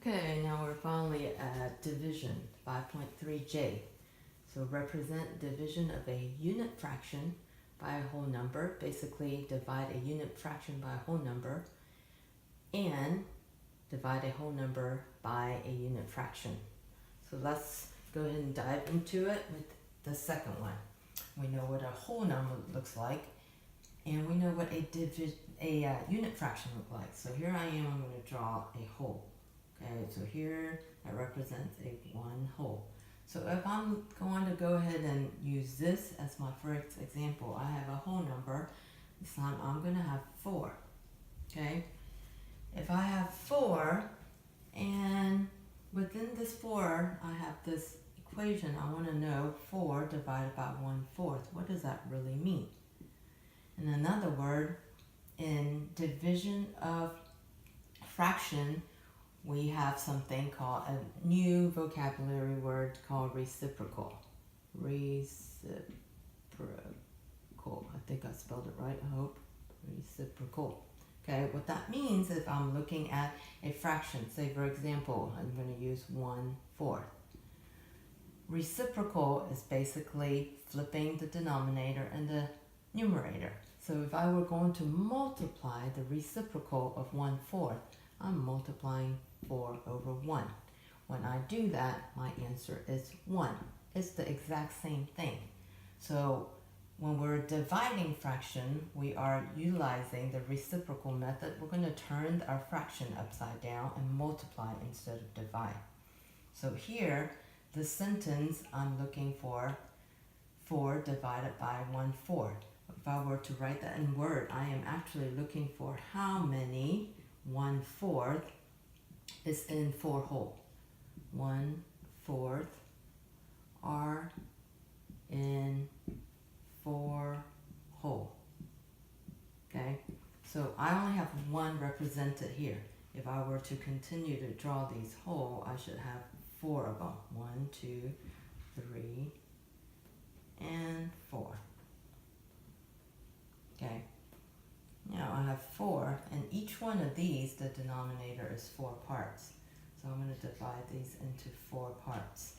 Okay, now we're finally at division 5.3J. So represent division of a unit fraction by a whole number. Basically divide a unit fraction by a whole number and divide a whole number by a unit fraction. So let's go ahead and dive into it with the second one. We know what a whole number looks like, and we know what a unit fraction looks like. So here I am, I'm going to draw a whole. Okay, so here that represents a one whole. So if I'm going to go ahead and use this as my first example, I have a whole number. This time I'm going to have 4. Okay, if I have 4 and within this 4 I have this equation, I want to know 4 divided by 1/4. What does that really mean? In another word, in division of fraction, we have something called a new vocabulary word called reciprocal. Reciprocal. I think I spelled it right, I hope. Reciprocal. Okay, what that means is I'm looking at a fraction. Say, for example, I'm going to use 1/4. Reciprocal is basically flipping the denominator and the numerator. So if I were going to multiply the reciprocal of 1/4, I'm multiplying 4 over 1. When I do that, my answer is 1. It's the exact same thing. So when we're dividing fraction, we are utilizing the reciprocal method. We're going to turn our fraction upside down and multiply instead of divide. So here, the sentence I'm looking for 4 divided by 1/4. If I were to write that in word, I am actually looking for how many 1/4 is in 4 whole. 1/4 are in 4 whole. Okay, so I only have 1 represented here. If I were to continue to draw these whole, I should have 4 of them. 1, 2, 3, and 4. Okay. Now I have 4, and each one of these, the denominator is 4 parts. So I'm going to divide these into 4 parts.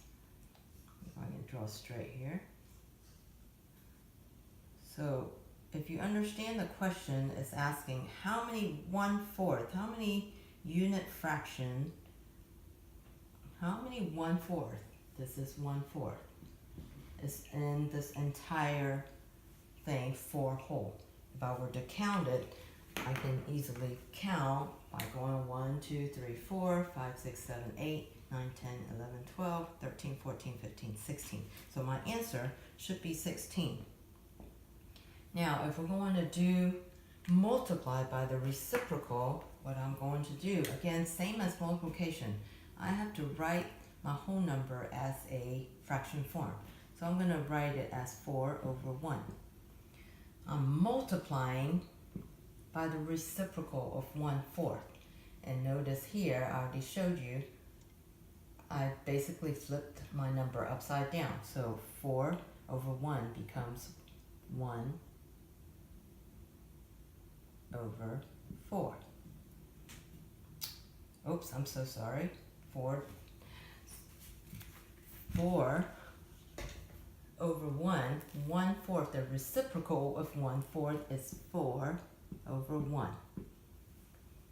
If I can draw straight here. So if you understand the question, it's asking how many 1/4, how many unit fraction, how many 1/4, this is 1/4, is in this entire thing 4 whole. If I were to count it, I can easily count by going 1, 2, 3, 4, 5, 6, 7, 8, 9, 10, 11, 12, 13, 14, 15, 16. So my answer should be 16. Now, if we're going to do multiply by the reciprocal, what I'm going to do, again, same as multiplication, I have to write my whole number as a fraction form. So I'm going to write it as 4 over 1. I'm multiplying by the reciprocal of 1/4. And notice here, I already showed you, I basically flipped my number upside down. So 4 over 1 becomes 1 over 4. Oops, I'm so sorry. 4 over 1, 1/4, the reciprocal of 1/4 is 4 over 1.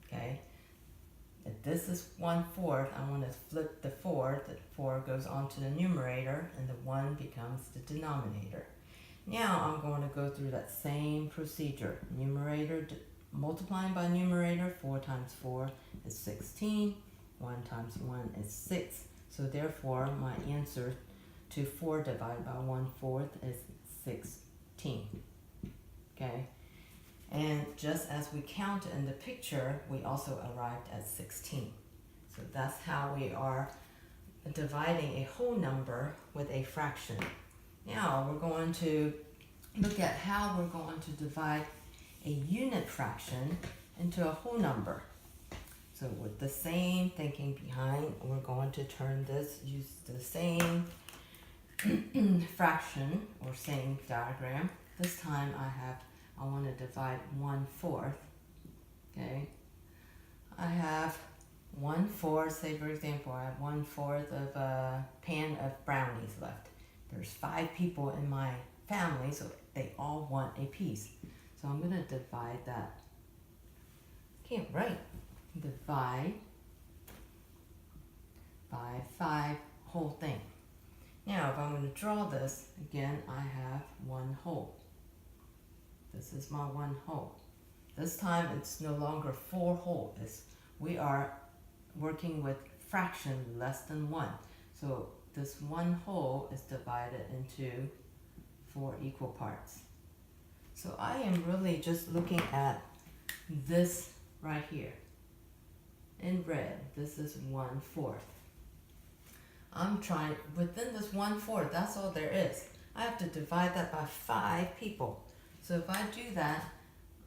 Okay, if this is 1/4, I want to flip the 4, the 4 goes onto the numerator and the 1 becomes the denominator. Now I'm going to go through that same procedure. Numerator, multiplying by numerator, 4 times 4 is 16, 1 times 1 is 6. So therefore my answer to 4 divided by 1/4 is 16. Okay, and just as we counted in the picture, we also arrived at 16. So that's how we are dividing a whole number with a fraction. Now we're going to look at how we're going to divide a unit fraction into a whole number. So with the same thinking behind, we're going to turn this, use the same fraction or same diagram. This time I want to divide 1/4. Okay, I have 1/4, say for example, I have 1/4 of a pan of brownies left. There's 5 people in my family, so they all want a piece. So I'm gonna divide that. Can't write. Divide by 5 whole thing. Now, if I'm going to draw this, again, I have 1 whole. This is my 1 whole. This time, it's no longer 4 whole. We are working with fraction less than 1. So this 1 whole is divided into 4 equal parts. So I am really just looking at this right here. In red, this is 1/4. I'm trying, within this 1/4, that's all there is. I have to divide that by 5 people. So if I do that,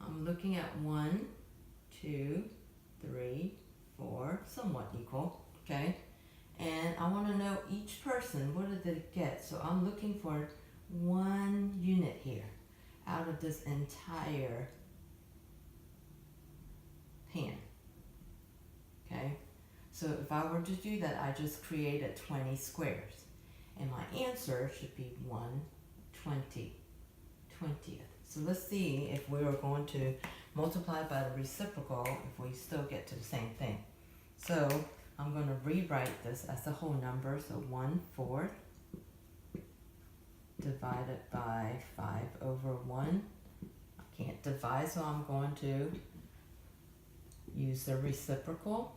I'm looking at 1, 2, 3, 4, somewhat equal, okay? And I want to know each person, what did they get? So I'm looking for 1 unit here out of this entire pan, okay? So if I were to do that, I just created 20 squares. And my answer should be 1/20th. So let's see if we are going to multiply by the reciprocal, if we still get to the same thing. So I'm going to rewrite this as a whole number. So 1/4 divided by 5/1. I can't divide, so I'm going to use the reciprocal.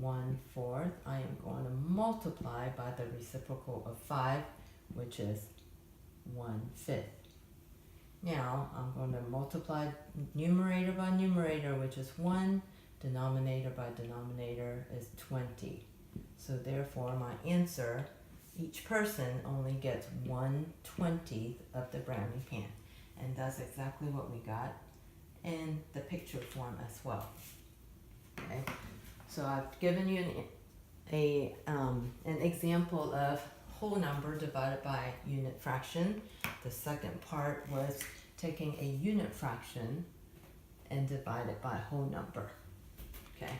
1/4, I am going to multiply by the reciprocal of 5, which is 1/5. Now, I'm going to multiply numerator by numerator, which is 1, denominator by denominator is 20. So therefore, my answer, each person only gets 1/20th of the brownie pan. And that's exactly what we got in the picture form as well. Okay. So I've given you an example of whole number divided by unit fraction. The second part was taking a unit fraction and divide it by whole number. Okay.